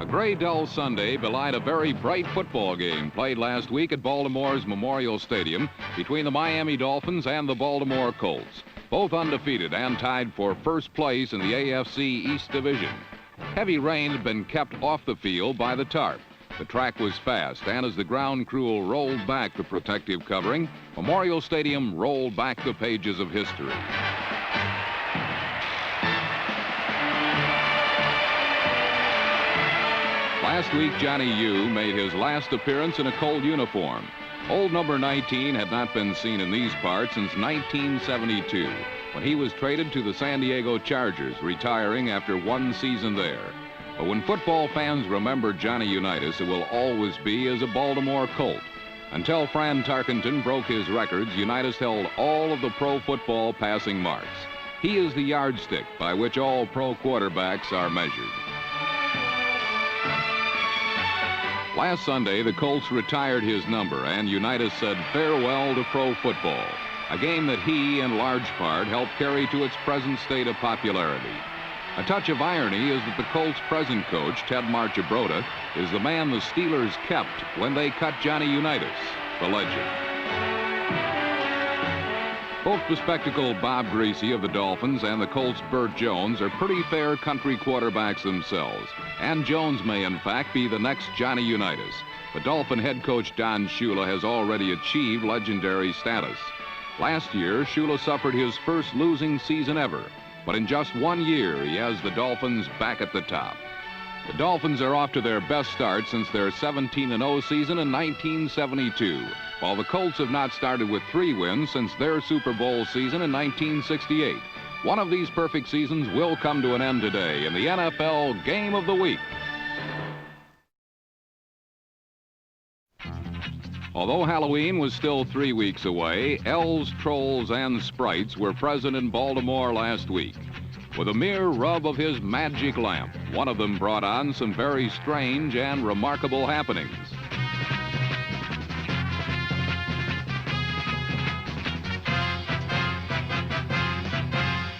A gray, dull Sunday belied a very bright football game played last week at Baltimore's Memorial Stadium between the Miami Dolphins and the Baltimore Colts, both undefeated and tied for first place in the AFC East Division. Heavy rain had been kept off the field by the tarp. The track was fast, and as the ground crew rolled back the protective covering, Memorial Stadium rolled back the pages of history. Last week, Johnny U made his last appearance in a Colt uniform. Old number 19 had not been seen in these parts since 1972, when he was traded to the San Diego Chargers, retiring after one season there. But when football fans remember Johnny Unitas, it will always be as a Baltimore Colt. Until Fran Tarkenton broke his records, Unitas held all of the pro football passing marks. He is the yardstick by which all pro quarterbacks are measured. Last Sunday, the Colts retired his number, and Unitas said farewell to pro football, a game that he, in large part, helped carry to its present state of popularity. A touch of irony is that the Colts' present coach, Ted Marchibroda, is the man the Steelers kept when they cut Johnny Unitas, the legend. Both bespectacled Bob Greasy of the Dolphins and the Colts' Burt Jones are pretty fair country quarterbacks themselves, and Jones may in fact be the next Johnny Unitas. But Dolphin head coach Don Shula has already achieved legendary status. Last year, Shula suffered his first losing season ever, but in just 1 year, he has the Dolphins back at the top. The Dolphins are off to their best start since their 17-0 season in 1972, while the Colts have not started with 3 wins since their Super Bowl season in 1968. One of these perfect seasons will come to an end today in the NFL Game of the Week. Although Halloween was still 3 weeks away, elves, trolls, and sprites were present in Baltimore last week. With a mere rub of his magic lamp, one of them brought on some very strange and remarkable happenings.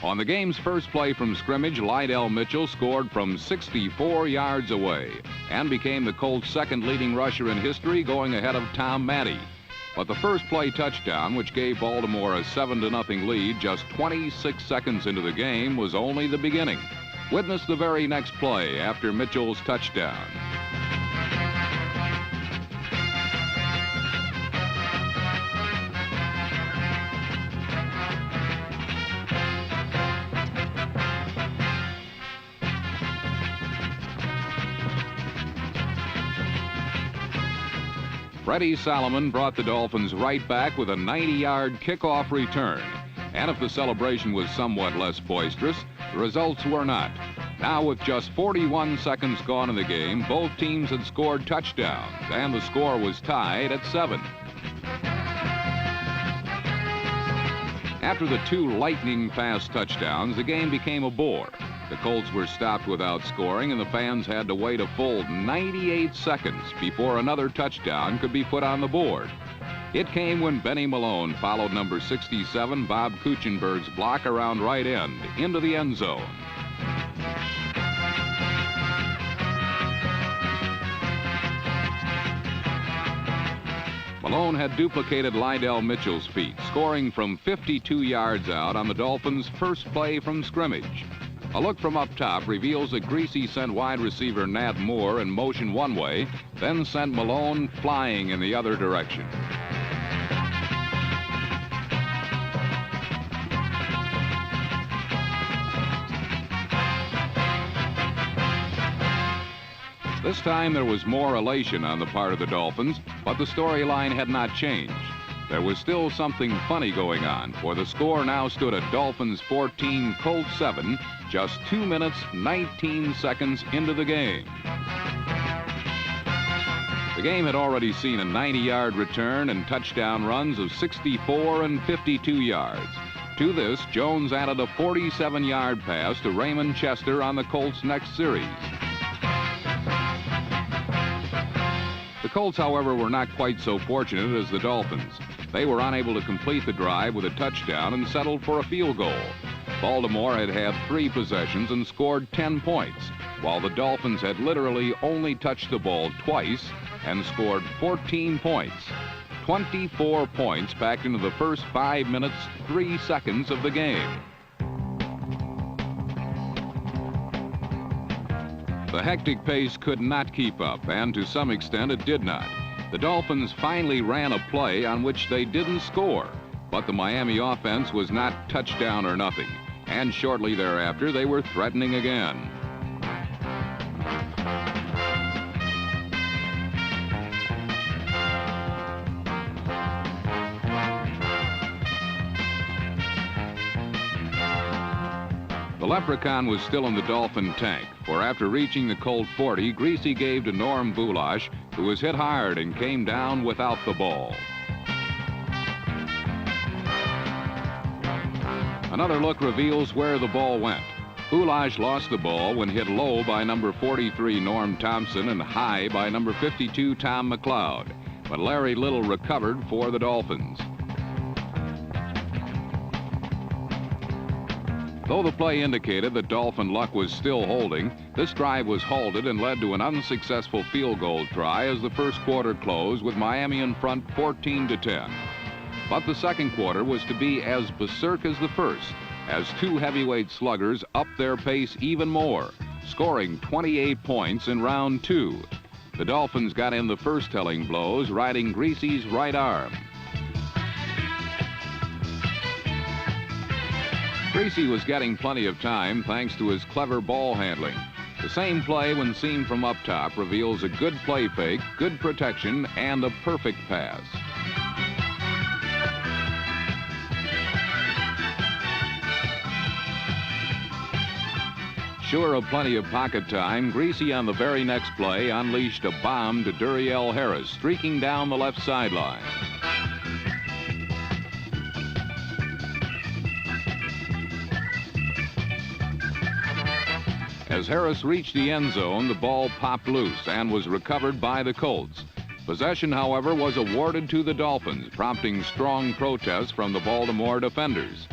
On the game's first play from scrimmage, Lydell Mitchell scored from 64 yards away and became the Colts' second leading rusher in history, going ahead of Tom Matte. But the first play touchdown, which gave Baltimore a 7-0 lead just 26 seconds into the game, was only the beginning. Witness the very next play after Mitchell's touchdown. Freddie Solomon brought the Dolphins right back with a 90-yard kickoff return. And if the celebration was somewhat less boisterous, the results were not. Now, with just 41 seconds gone in the game, both teams had scored touchdowns, and the score was tied at 7. After the 2 lightning-fast touchdowns, the game became a bore. The Colts were stopped without scoring, and the fans had to wait a full 98 seconds before another touchdown could be put on the board. It came when Benny Malone followed number 67, Bob Kuchenberg's block around right end into the end zone. Malone had duplicated Lydell Mitchell's feat, scoring from 52 yards out on the Dolphins' first play from scrimmage. A look from up top reveals that Greasy sent wide receiver Nat Moore in motion one way, then sent Malone flying in the other direction. This time there was more elation on the part of the Dolphins, but the storyline had not changed. There was still something funny going on, for the score now stood at Dolphins 14, Colts 7, just 2 minutes, 19 seconds into the game. The game had already seen a 90-yard return and touchdown runs of 64 and 52 yards. To this, Jones added a 47-yard pass to Raymond Chester on the Colts' next series. The Colts, however, were not quite so fortunate as the Dolphins. They were unable to complete the drive with a touchdown and settled for a field goal. Baltimore had 3 possessions and scored 10 points. while the Dolphins had literally only touched the ball twice and scored 14 points. 24 points packed into the first 5 minutes, 3 seconds of the game. The hectic pace could not keep up, and to some extent it did not. The Dolphins finally ran a play on which they didn't score, but the Miami offense was not touchdown or nothing, and shortly thereafter they were threatening again. The Leprechaun was still in the Dolphin tank, for after reaching the Colt 40, Greasy gave to Norm Boulash, who was hit hard and came down without the ball. Another look reveals where the ball went. Boulash lost the ball when hit low by number 43 Norm Thompson and high by number 52 Tom McLeod, but Larry Little recovered for the Dolphins. Though the play indicated that Dolphin luck was still holding, this drive was halted and led to an unsuccessful field goal try as the first quarter closed with Miami in front 14-10. But the second quarter was to be as berserk as the first, as two heavyweight sluggers upped their pace even more, scoring 28 points in round two. The Dolphins got in the first telling blows, riding Greasy's right arm. Greasy was getting plenty of time thanks to his clever ball handling. The same play, when seen from up top, reveals a good play fake, good protection, and a perfect pass. Sure of plenty of pocket time, Greasy on the very next play unleashed a bomb to Duriel Harris, streaking down the left sideline. As Harris reached the end zone, the ball popped loose and was recovered by the Colts. Possession, however, was awarded to the Dolphins, prompting strong protests from the Baltimore defenders.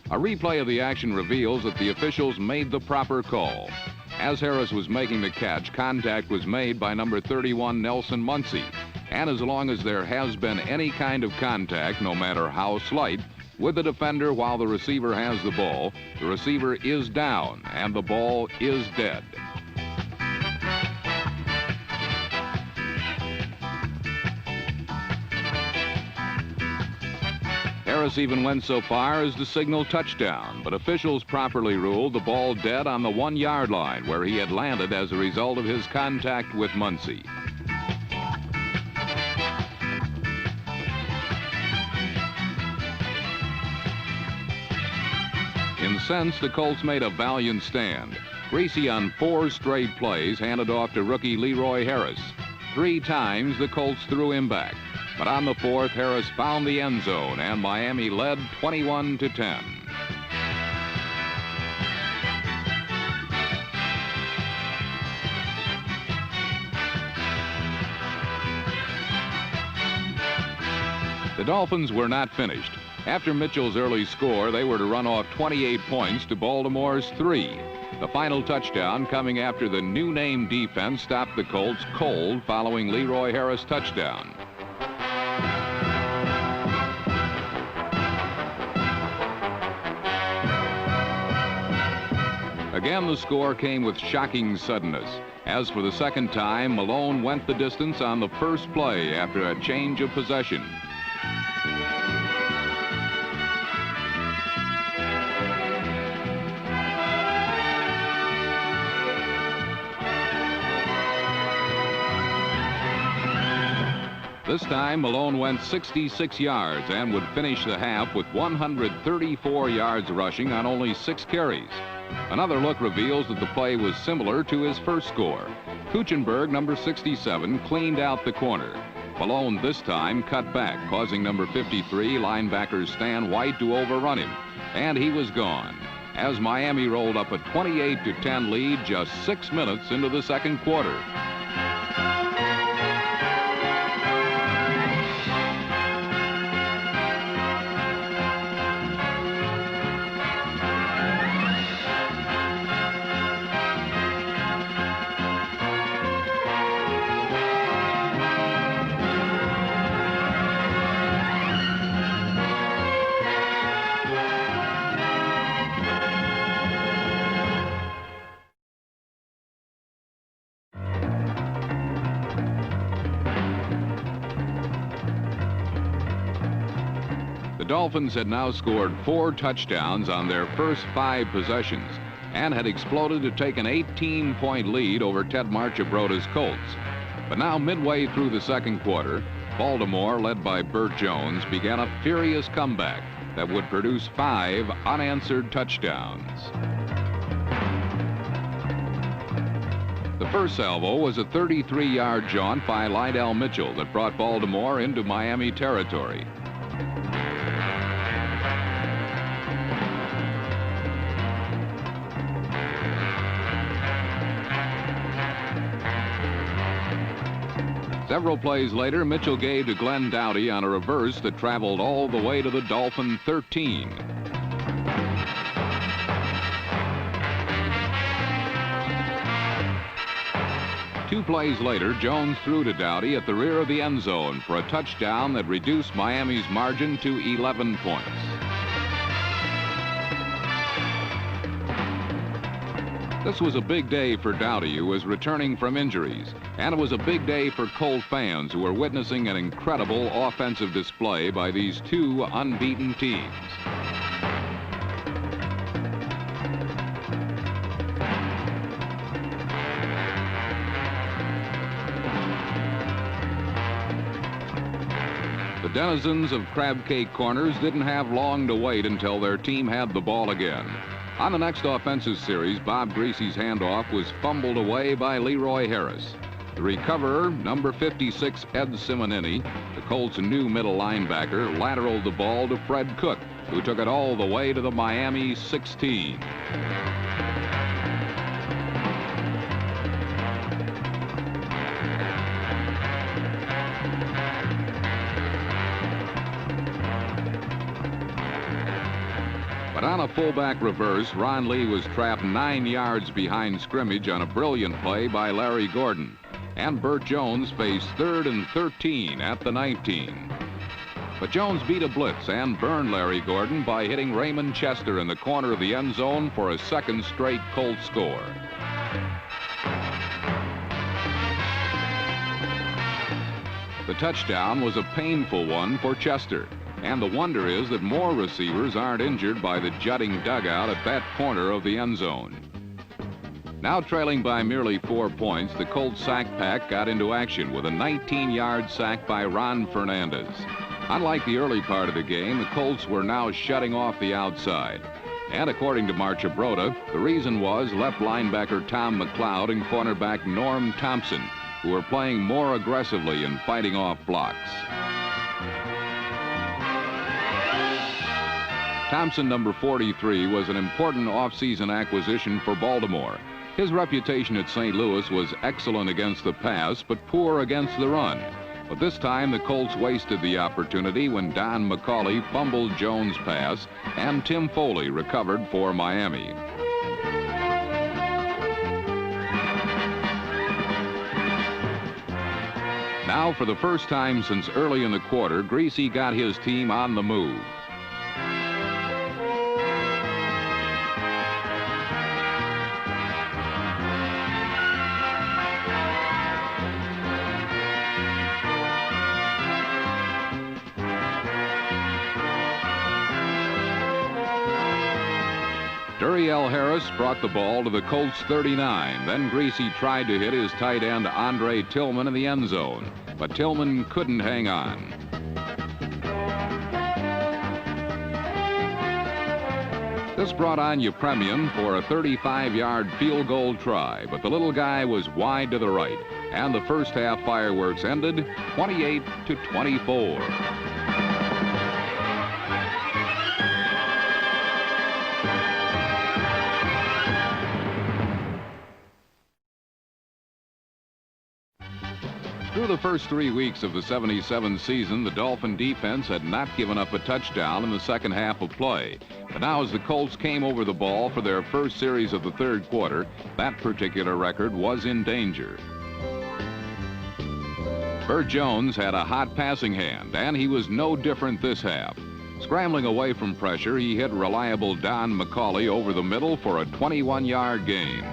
A replay of the action reveals that the officials made the proper call. As Harris was making the catch, contact was made by number 31 Nelson Muncy. And as long as there has been any kind of contact, no matter how slight, with the defender while the receiver has the ball, the receiver is down and the ball is dead. Harris even went so far as to signal touchdown, but officials properly ruled the ball dead on the 1-yard line where he had landed as a result of his contact with Muncy. Incensed, the Colts made a valiant stand. Greasy on 4 straight plays handed off to rookie Leroy Harris. 3 times the Colts threw him back. But on the 4th, Harris found the end zone and Miami led 21-10. The Dolphins were not finished. After Mitchell's early score, they were to run off 28 points to Baltimore's 3. The final touchdown coming after the new name defense stopped the Colts cold following Leroy Harris' touchdown. Again, the score came with shocking suddenness. As for the second time, Malone went the distance on the first play after a change of possession. This time, Malone went 66 yards and would finish the half with 134 yards rushing on only 6 carries. Another look reveals that the play was similar to his first score. Kuchenberg, number 67, cleaned out the corner. Malone this time cut back, causing number 53 linebacker Stan White to overrun him, and he was gone, as Miami rolled up a 28-10 lead just 6 minutes into the second quarter. The Dolphins had now scored 4 touchdowns on their first 5 possessions and had exploded to take an 18-point lead over Ted Marchibroda's Colts. But now, midway through the second quarter, Baltimore, led by Burt Jones, began a furious comeback that would produce 5 unanswered touchdowns. The first salvo was a 33-yard jaunt by Lydell Mitchell that brought Baltimore into Miami territory. Several plays later, Mitchell gave to Glenn Doughty on a reverse that traveled all the way to the Dolphin 13. Two plays later, Jones threw to Doughty at the rear of the end zone for a touchdown that reduced Miami's margin to 11 points. This was a big day for Doughty, who was returning from injuries, and it was a big day for Colt fans who were witnessing an incredible offensive display by these two unbeaten teams. The denizens of Crab Cake Corners didn't have long to wait until their team had the ball again. On the next offensive series, Bob Greasy's handoff was fumbled away by Leroy Harris. The recoverer, number 56, Ed Simonini, the Colts' new middle linebacker, lateraled the ball to Fred Cook, who took it all the way to the Miami 16. But on a fullback reverse, Ron Lee was trapped 9 yards behind scrimmage on a brilliant play by Larry Gordon. And Burt Jones faced 3rd and 13 at the 19. But Jones beat a blitz and burned Larry Gordon by hitting Raymond Chester in the corner of the end zone for a second straight Colt score. The touchdown was a painful one for Chester. And the wonder is that more receivers aren't injured by the jutting dugout at that corner of the end zone. Now trailing by merely 4 points, the Colts sack pack got into action with a 19-yard sack by Ron Fernandez. Unlike the early part of the game, the Colts were now shutting off the outside. And according to Marchibroda, the reason was left linebacker Tom McLeod and cornerback Norm Thompson, who were playing more aggressively and fighting off blocks. Thompson, number 43, was an important offseason acquisition for Baltimore. His reputation at St. Louis was excellent against the pass, but poor against the run. But this time, the Colts wasted the opportunity when Don McCauley fumbled Jones' pass, and Tim Foley recovered for Miami. Now, for the first time since early in the quarter, Greasy got his team on the move. Duriel Harris brought the ball to the Colts 39. Then Greasy tried to hit his tight end Andre Tillman in the end zone, but Tillman couldn't hang on. This brought on Yepremian for a 35-yard field goal try, but the little guy was wide to the right, and the first half fireworks ended 28-24. Through the first 3 weeks of the '77 season, the Dolphin defense had not given up a touchdown in the second half of play. But now as the Colts came over the ball for their first series of the third quarter, that particular record was in danger. Burt Jones had a hot passing hand, and he was no different this half. Scrambling away from pressure, he hit reliable Don McCauley over the middle for a 21-yard gain.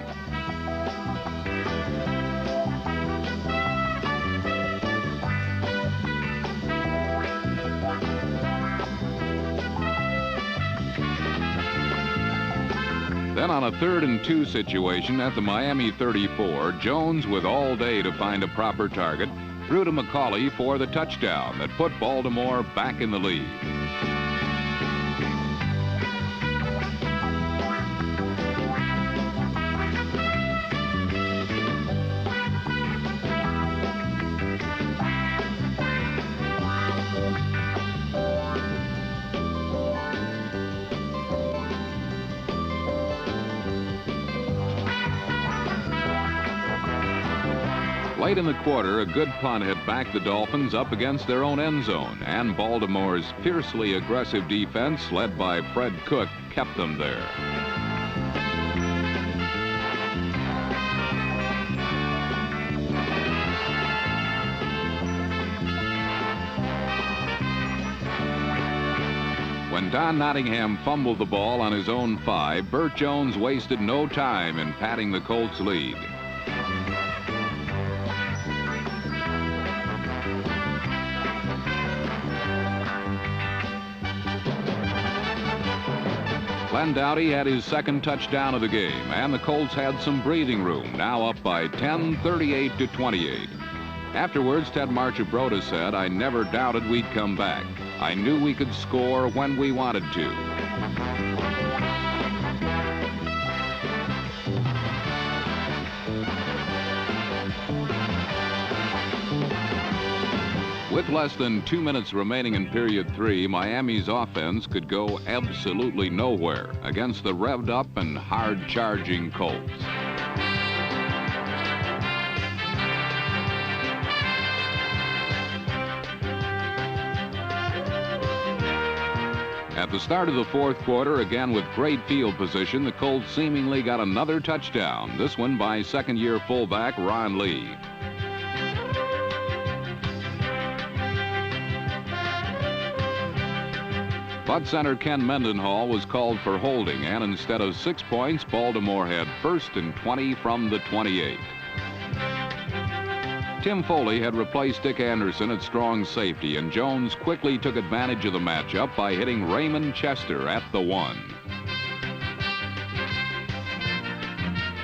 Then on a 3rd and 2 situation at the Miami 34, Jones, with all day to find a proper target, threw to McCauley for the touchdown that put Baltimore back in the lead. Late in the quarter, a good punt had backed the Dolphins up against their own end zone, and Baltimore's fiercely aggressive defense, led by Fred Cook, kept them there. When Don Nottingham fumbled the ball on his own 5, Burt Jones wasted no time in padding the Colts' lead. Glenn Doughty had his 2nd touchdown of the game, and the Colts had some breathing room, now up by 10, 38-28. Afterwards, Ted Marchibroda said, "I never doubted we'd come back. I knew we could score when we wanted to." With less than 2 minutes remaining in period 3, Miami's offense could go absolutely nowhere against the revved up and hard-charging Colts. At the start of the 4th quarter, again with great field position, the Colts seemingly got another touchdown, this one by 2nd-year fullback Ron Lee. But center Ken Mendenhall was called for holding, and instead of 6 points, Baltimore had 1st and 20 from the 28. Tim Foley had replaced Dick Anderson at strong safety, and Jones quickly took advantage of the matchup by hitting Raymond Chester at the 1.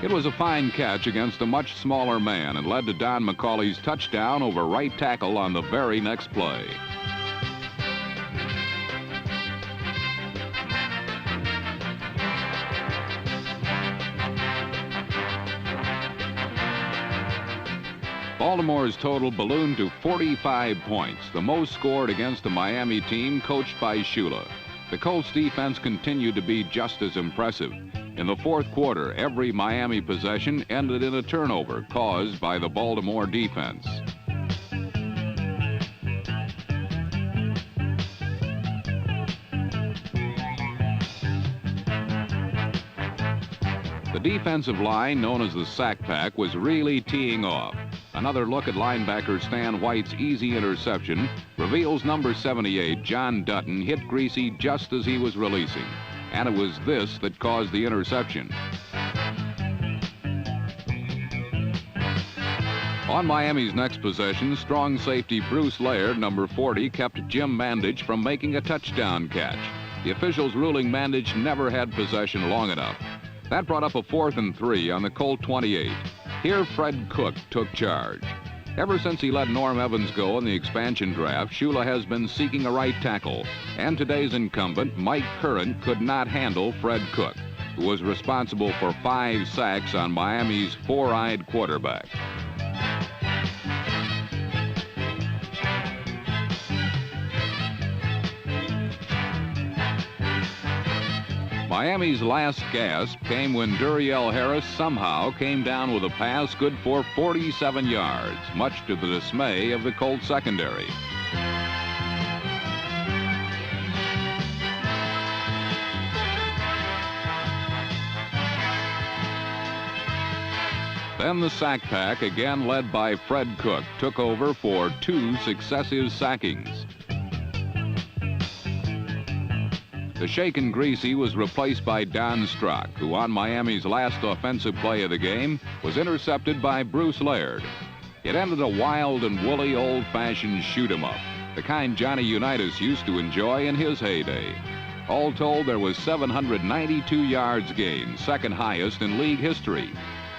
It was a fine catch against a much smaller man and led to Don McCauley's touchdown over right tackle on the very next play. Baltimore's total ballooned to 45 points, the most scored against a Miami team coached by Shula. The Colts defense continued to be just as impressive. In the 4th quarter, every Miami possession ended in a turnover caused by the Baltimore defense. The defensive line, known as the Sack Pack, was really teeing off. Another look at linebacker Stan White's easy interception reveals number 78, John Dutton, hit Greasy just as he was releasing. And it was this that caused the interception. On Miami's next possession, strong safety Bruce Laird, number 40, kept Jim Mandich from making a touchdown catch. The officials ruling Mandich never had possession long enough. That brought up a 4th and 3 on the Colt 28. Here, Fred Cook took charge. Ever since he let Norm Evans go in the expansion draft, Shula has been seeking a right tackle, and today's incumbent, Mike Curran, could not handle Fred Cook, who was responsible for 5 sacks on Miami's four-eyed quarterback. Miami's last gasp came when Duriel Harris somehow came down with a pass good for 47 yards, much to the dismay of the Colts secondary. Then the Sack Pack, again led by Fred Cook, took over for 2 successive sackings. The shaken Greasy was replaced by Don Strock, who on Miami's last offensive play of the game was intercepted by Bruce Laird. It ended a wild and woolly old-fashioned shoot-'em-up, the kind Johnny Unitas used to enjoy in his heyday. All told, there was 792 yards gained, second highest in league history.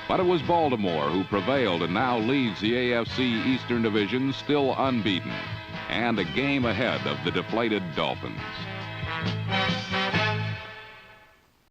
But it was Baltimore who prevailed and now leads the AFC Eastern Division still unbeaten and a game ahead of the deflated Dolphins.